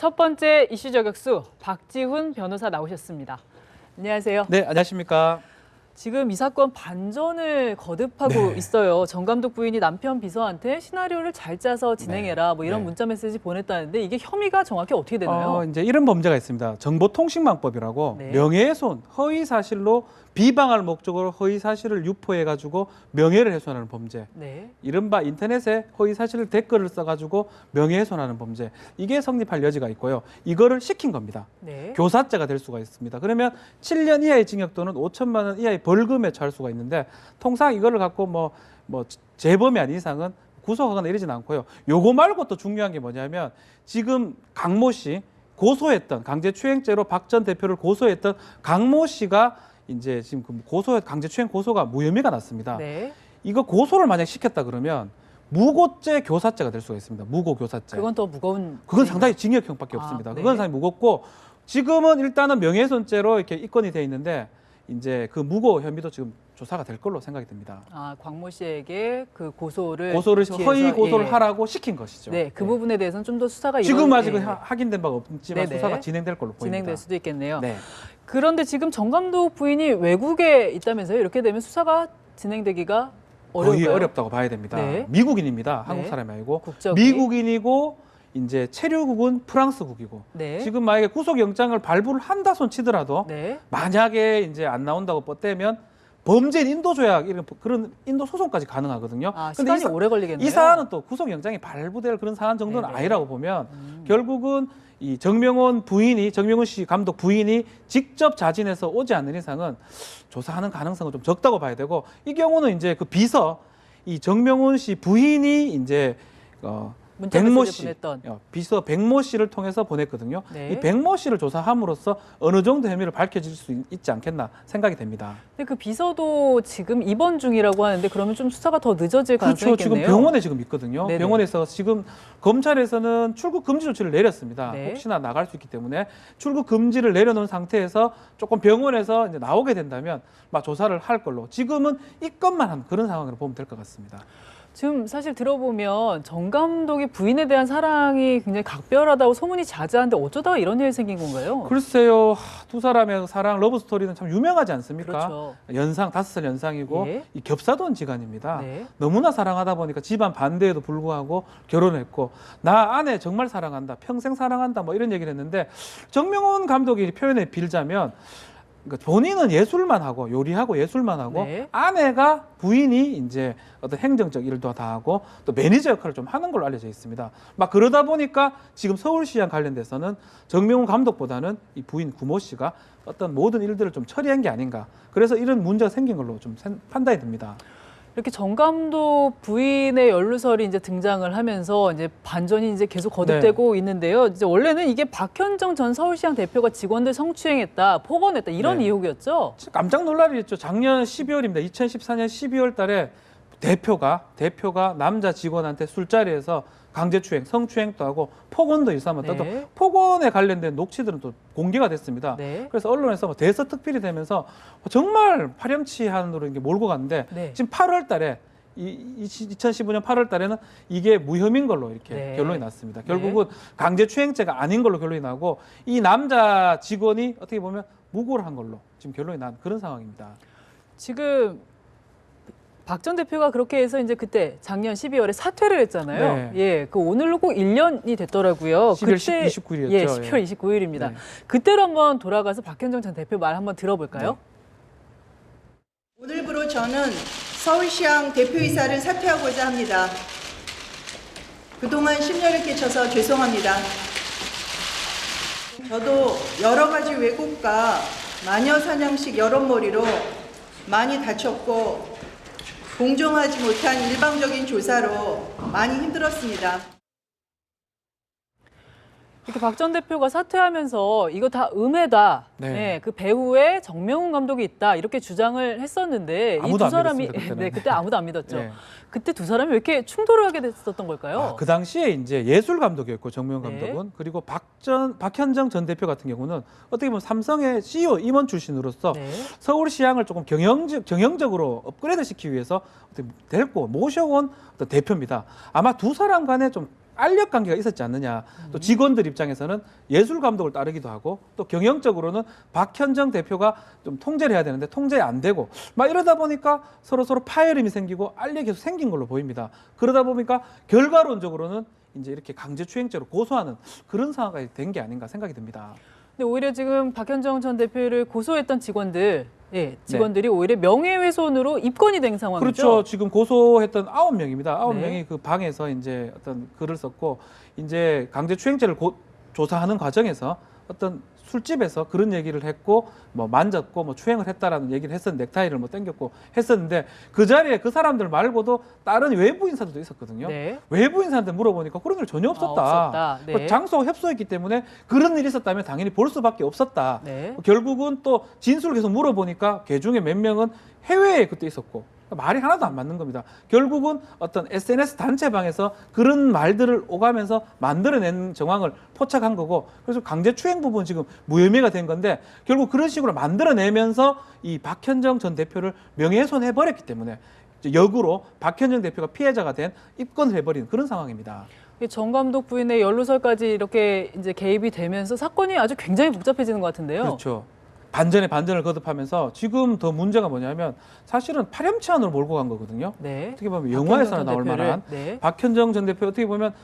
첫 번째 이슈 저격수 박지훈 변호사 나오셨습니다. 안녕하세요. 네, 안녕하십니까. 지금 이 사건 반전을 거듭하고 있어요. 정 감독 부인이 남편 비서한테 시나리오를 잘 짜서 진행해라 뭐 이런 문자 메시지 보냈다는데 이게 혐의가 정확히 어떻게 되나요? 이제 이런 범죄가 있습니다. 정보통신망법이라고 명예훼손, 허위 사실로 비방할 목적으로 허위 사실을 유포해가지고 명예를 훼손하는 범죄. 이른바 인터넷에 허위 사실을 댓글을 써가지고 명예훼손하는 범죄. 이게 성립할 여지가 있고요. 이거를 시킨 겁니다. 교사죄가 될 수가 있습니다. 그러면 7년 이하의 징역 또는 5천만 원 이하의 벌금에 처할 수가 있는데 통상 이거를 갖고 뭐 재범이 아닌 이상은 구속하거나 이러지는 않고요. 요거 말고 또 중요한 게 뭐냐면 지금 강모 씨 고소했던 강제추행죄로 박 전 대표를 고소했던 강모 씨가 이제 지금 그 강제추행 고소가 무혐의가 났습니다. 이거 고소를 만약 시켰다 그러면 무고죄 교사죄가 될 수가 있습니다. 무고교사죄. 그건 더 무거운. 그건 상당히 징역형밖에 없습니다. 그건 상당히 무겁고 지금은 일단은 명예훼손죄로 이렇게 입건이 돼 있는데 이제 그 무고 혐의도 지금 조사가 될 걸로 생각이 됩니다. 광모 씨에게 그 고소를 허위 고소를 하라고 시킨 것이죠. 그 부분에 대해서는 좀 더 수사가 지금 아직은 확인된 바가 없지만 수사가 진행될 걸로 보입니다. 진행될 수도 있겠네요. 그런데 지금 정 감독 부인이 외국에 있다면서요? 이렇게 되면 수사가 진행되기가 어려워요. 거의 어렵다고 봐야 됩니다. 미국인입니다. 한국 사람이 아니고 국적이. 미국인이고 이제 체류국은 프랑스국이고 지금 만약에 구속영장을 발부를 한다 손 치더라도 만약에 이제 안 나온다고 뻗대면 범죄인 인도조약 이런 그런 인도 소송까지 가능하거든요. 근데 시간이 오래 걸리겠네요. 이 사안은 또 구속영장이 발부될 그런 사안 정도는 아니라고 보면 결국은 이 정명훈 씨 감독 부인이 직접 자진해서 오지 않는 이상은 조사하는 가능성은 좀 적다고 봐야 되고 이 경우는 이제 그 비서 이 정명훈 씨 부인이 이제 백모 씨, 비서 백모 씨를 통해서 보냈거든요. 이 백모 씨를 조사함으로써 어느 정도 혐의를 밝혀질 수 있지 않겠나 생각이 됩니다. 근데 그 비서도 지금 입원 중이라고 하는데 그러면 좀 수사가 더 늦어질 가능성이 있겠네요. 지금 병원에 지금 있거든요. 병원에서 지금 검찰에서는 출국 금지 조치를 내렸습니다. 혹시나 나갈 수 있기 때문에 출국 금지를 내려놓은 상태에서 조금 병원에서 이제 나오게 된다면 막 조사를 할 걸로 지금은 입건만 한 그런 상황으로 보면 될 것 같습니다. 지금 사실 들어보면 정 감독이 부인에 대한 사랑이 굉장히 각별하다고 소문이 자자한데 어쩌다가 이런 일이 생긴 건가요? 글쎄요. 두 사람의 사랑 러브 스토리는 참 유명하지 않습니까? 연상 5살 연상이고 이 겹사돈 지간입니다. 너무나 사랑하다 보니까 집안 반대에도 불구하고 결혼했고 나 아내 정말 사랑한다. 평생 사랑한다. 뭐 이런 얘기를 했는데 정명훈 감독이 표현에 빌자면 본인은 예술만 하고 요리하고 예술만 하고 아내가 부인이 이제 어떤 행정적 일도 다 하고 또 매니저 역할을 좀 하는 걸로 알려져 있습니다. 막 그러다 보니까 지금 서울시장 관련돼서는 정명훈 감독보다는 이 부인 구모 씨가 어떤 모든 일들을 좀 처리한 게 아닌가. 그래서 이런 문제가 생긴 걸로 좀 판단이 됩니다. 이렇게 정 감독 부인의 연루설이 이제 등장을 하면서 이제 반전이 이제 계속 거듭되고 있는데요. 이제 원래는 이게 박현정 전 서울시장 대표가 직원들 성추행했다, 폭언했다 이런 의혹이었죠. 깜짝 놀랄 일이었죠. 작년 12월입니다. 2014년 12월 달에 대표가 남자 직원한테 술자리에서 강제추행, 성추행도 하고 폭언도 일삼았다. 또 폭언에 관련된 녹취들은 또 공개가 됐습니다. 그래서 언론에서 대서특필이 되면서 정말 파렴치한으로 이게 몰고 갔는데 지금 8월 달에 2015년 8월 달에는 이게 무혐의인 걸로 이렇게 결론이 났습니다. 결국은 강제추행죄가 아닌 걸로 결론이 나고 이 남자 직원이 어떻게 보면 무고를 한 걸로 지금 결론이 난 그런 상황입니다. 지금 박 전 대표가 그렇게 해서 이제 그때 작년 12월에 사퇴를 했잖아요. 그 오늘로 꼭 1년이 됐더라고요. 11월 29일이었죠. 10월 29일입니다. 그때로 한번 돌아가서 박현정 전 대표 말 한번 들어볼까요? 오늘부로 저는 서울시장 대표이사를 사퇴하고자 합니다. 그동안 10년을 끼쳐서 죄송합니다. 저도 여러 가지 왜곡과 마녀사냥식 여론몰이로 많이 다쳤고 공정하지 못한 일방적인 조사로 많이 힘들었습니다. 이렇게 박 전 대표가 사퇴하면서 이거 다 음해다. 그 배후에 정명훈 감독이 있다. 이렇게 주장을 했었는데 이 두 사람이 그때 아무도 안 믿었죠. 그때 두 사람이 왜 이렇게 충돌을 하게 됐었던 걸까요? 그 당시에 이제 예술 감독이었고 정명훈 감독은 그리고 박현정 전 대표 같은 경우는 어떻게 보면 삼성의 CEO 임원 출신으로서 서울시장을 조금 경영적으로 업그레이드 시키기 위해서 데리고 모셔온 어떤 대표입니다. 아마 두 사람 간에 좀 알력 관계가 있었지 않느냐. 또 직원들 입장에서는 예술 감독을 따르기도 하고 또 경영적으로는 박현정 대표가 좀 통제를 해야 되는데 통제 안 되고 막 이러다 보니까 서로 파열음이 생기고 알력이 계속 생긴 걸로 보입니다. 그러다 보니까 결과론적으로는 이제 이렇게 강제추행죄로 고소하는 그런 상황이 된 게 아닌가 생각이 듭니다. 근데 오히려 지금 박현정 전 대표를 고소했던 직원들이 오히려 명예훼손으로 입건이 된 상황이죠. 그렇죠. 지금 고소했던 9명입니다. 9명이 네. 그 방에서 이제 어떤 글을 썼고 이제 강제추행죄를 조사하는 과정에서 어떤 술집에서 그런 얘기를 했고 뭐 만졌고 뭐 추행을 했다라는 얘기를 했었는데 넥타이를 뭐 당겼고 했었는데 그 자리에 그 사람들 말고도 다른 외부 인사들도 있었거든요. 네. 외부 인사한테 물어보니까 그런 일 전혀 없었다. 없었다. 네. 그 장소가 협소했기 때문에 그런 일이 있었다면 당연히 볼 수밖에 없었다. 네. 결국은 또 진술을 계속 물어보니까 그 중에 몇 명은 해외에 그때 있었고 말이 하나도 안 맞는 겁니다. 결국은 어떤 SNS 단체방에서 그런 말들을 오가면서 만들어낸 정황을 포착한 거고 그래서 강제추행 부분 지금 무혐의가 된 건데 결국 그런 식으로 만들어내면서 이 박현정 전 대표를 명예훼손해버렸기 때문에 역으로 박현정 대표가 피해자가 된 입건을 해버린 그런 상황입니다. 정 감독 부인의 연루설까지 이렇게 이제 개입이 되면서 사건이 아주 굉장히 복잡해지는 것 같은데요. 그렇죠. 반전에 반전을 거듭하면서 지금 더 문제가 뭐냐면 사실은 파렴치한으로 몰고 간 거거든요. 네. 어떻게 보면 영화에서나 나올 만한 박현정 전 대표 어떻게 보면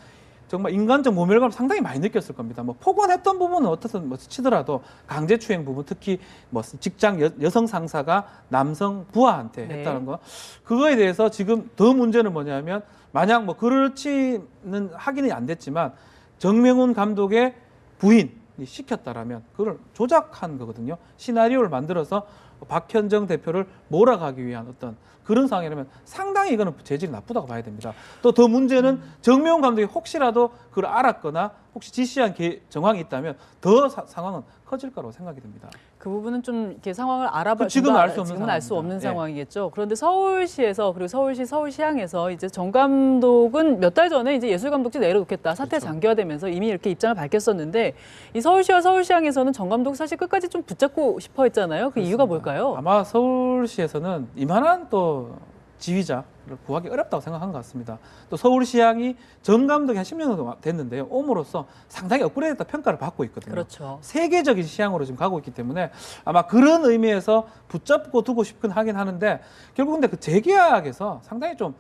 정말 인간적 모멸감을 상당히 많이 느꼈을 겁니다. 뭐 폭언했던 부분은 어떻든 뭐 치더라도 강제추행 부분 특히 뭐 직장 여성 상사가 남성 부하한테 했다는 거 그거에 대해서 지금 더 문제는 뭐냐면 만약 뭐 그렇지는 확인이 안 됐지만 정명훈 감독의 부인이 시켰다라면 그걸 조작한 거거든요. 시나리오를 만들어서 박현정 대표를 몰아가기 위한 어떤 그런 상황이라면 상당히 이거는 재질이 나쁘다고 봐야 됩니다. 또 더 문제는 정명훈 감독이 혹시라도 그걸 알았거나 혹시 지시한 정황이 있다면 더 상황은 커질 거라고 생각이 됩니다. 그 부분은 좀 이렇게 상황을 알아봐 지금은 알 수 없는 상황이겠죠. 그런데 서울시에서 그리고 서울시향에서 이제 정 감독은 몇 달 전에 이제 예술감독직 내려놓겠다 사태 장기화되면서 이미 이렇게 입장을 밝혔었는데 이 서울시와 서울시향에서는 정 감독 사실 끝까지 좀 붙잡고 싶어 했잖아요. 그 그렇습니다. 이유가 뭘까요? 아마 서울시에서는 이만한 또 지휘자를 구하기 어렵다고 생각한 것 같습니다. 또 서울시향이 정 감독이 한 10년 정도 됐는데요. 옴으로써 상당히 업그레이드됐다 평가를 받고 있거든요. 그렇죠. 세계적인 시향으로 지금 가고 있기 때문에 아마 그런 의미에서 붙잡고 두고 싶긴 하긴 하는데 결국 근데 그 재계약에서 상당히 좀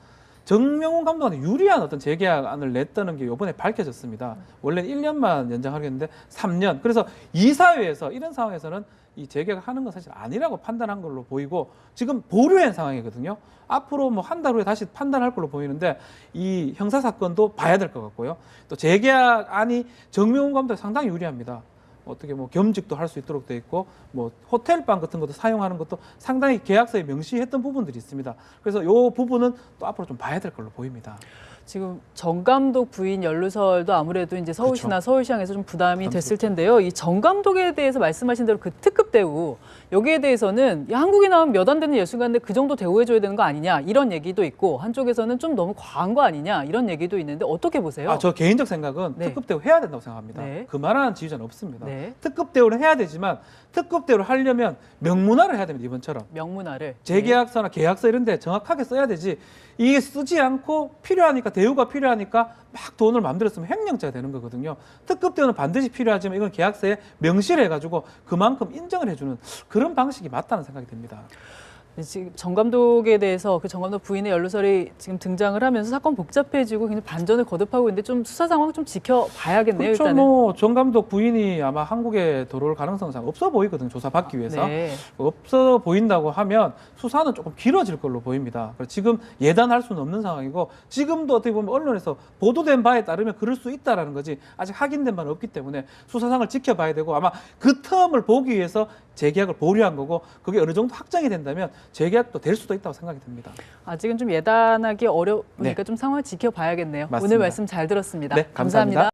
정명훈 감독한테 유리한 어떤 재계약안을 냈다는 게 이번에 밝혀졌습니다. 원래 1년만 연장하려 했는데 3년. 그래서 이사회에서 이런 상황에서는 이 재계약하는 건 사실 아니라고 판단한 걸로 보이고 지금 보류한 상황이거든요. 앞으로 뭐 한 달 후에 다시 판단할 걸로 보이는데 이 형사 사건도 봐야 될 것 같고요. 또 재계약안이 정명훈 감독에 상당히 유리합니다. 어떻게 뭐 겸직도 할 수 있도록 돼 있고 뭐 호텔방 같은 것도 사용하는 것도 상당히 계약서에 명시했던 부분들이 있습니다. 그래서 이 부분은 또 앞으로 좀 봐야 될 걸로 보입니다. 지금 정 감독 부인 연루설도 아무래도 이제 서울시나 그렇죠. 서울시향에서 좀 부담이 됐을 텐데요. 이 정 감독에 대해서 말씀하신 대로 그 특급 대우 여기에 대해서는 한국에 나온 몇 안 되는 예술가인데 그 정도 대우해줘야 되는 거 아니냐 이런 얘기도 있고 한쪽에서는 좀 너무 과한 거 아니냐 이런 얘기도 있는데 어떻게 보세요? 저 개인적 생각은 네. 특급 대우 해야 된다고 생각합니다. 네. 그만한 지휘자는 없습니다. 네. 특급 대우를 해야 되지만 특급 대우를 하려면 명문화를 해야 됩니다. 이번처럼. 명문화를. 재계약서나 계약서 이런 데 정확하게 써야 되지 이게 쓰지 않고 필요하니까 대우가 필요하니까 막 돈을 마음대로 쓰면 횡령죄가 되는 거거든요. 특급 대우는 반드시 필요하지만 이건 계약서에 명시를 해가지고 그만큼 인정을 해주는 그런 방식이 맞다는 생각이 듭니다. 지금 정 감독에 대해서 그 정 감독 부인의 연루설이 지금 등장을 하면서 사건 복잡해지고 굉장히 반전을 거듭하고 있는데 좀 수사 상황 좀 지켜봐야겠네요. 그렇죠. 일단은. 뭐 정 감독 부인이 아마 한국에 들어올 가능성은 잘 없어 보이거든요. 조사받기 위해서. 네. 없어 보인다고 하면 수사는 조금 길어질 걸로 보입니다. 지금 예단할 수는 없는 상황이고 지금도 어떻게 보면 언론에서 보도된 바에 따르면 그럴 수 있다라는 거지 아직 확인된 바는 없기 때문에 수사상을 지켜봐야 되고 아마 그 텀을 보기 위해서 재계약을 보류한 거고 그게 어느 정도 확정이 된다면 재계약도 될 수도 있다고 생각이 듭니다. 아직은 좀 예단하기 어려우니까 네. 좀 상황을 지켜봐야겠네요. 맞습니다. 오늘 말씀 잘 들었습니다. 네, 감사합니다.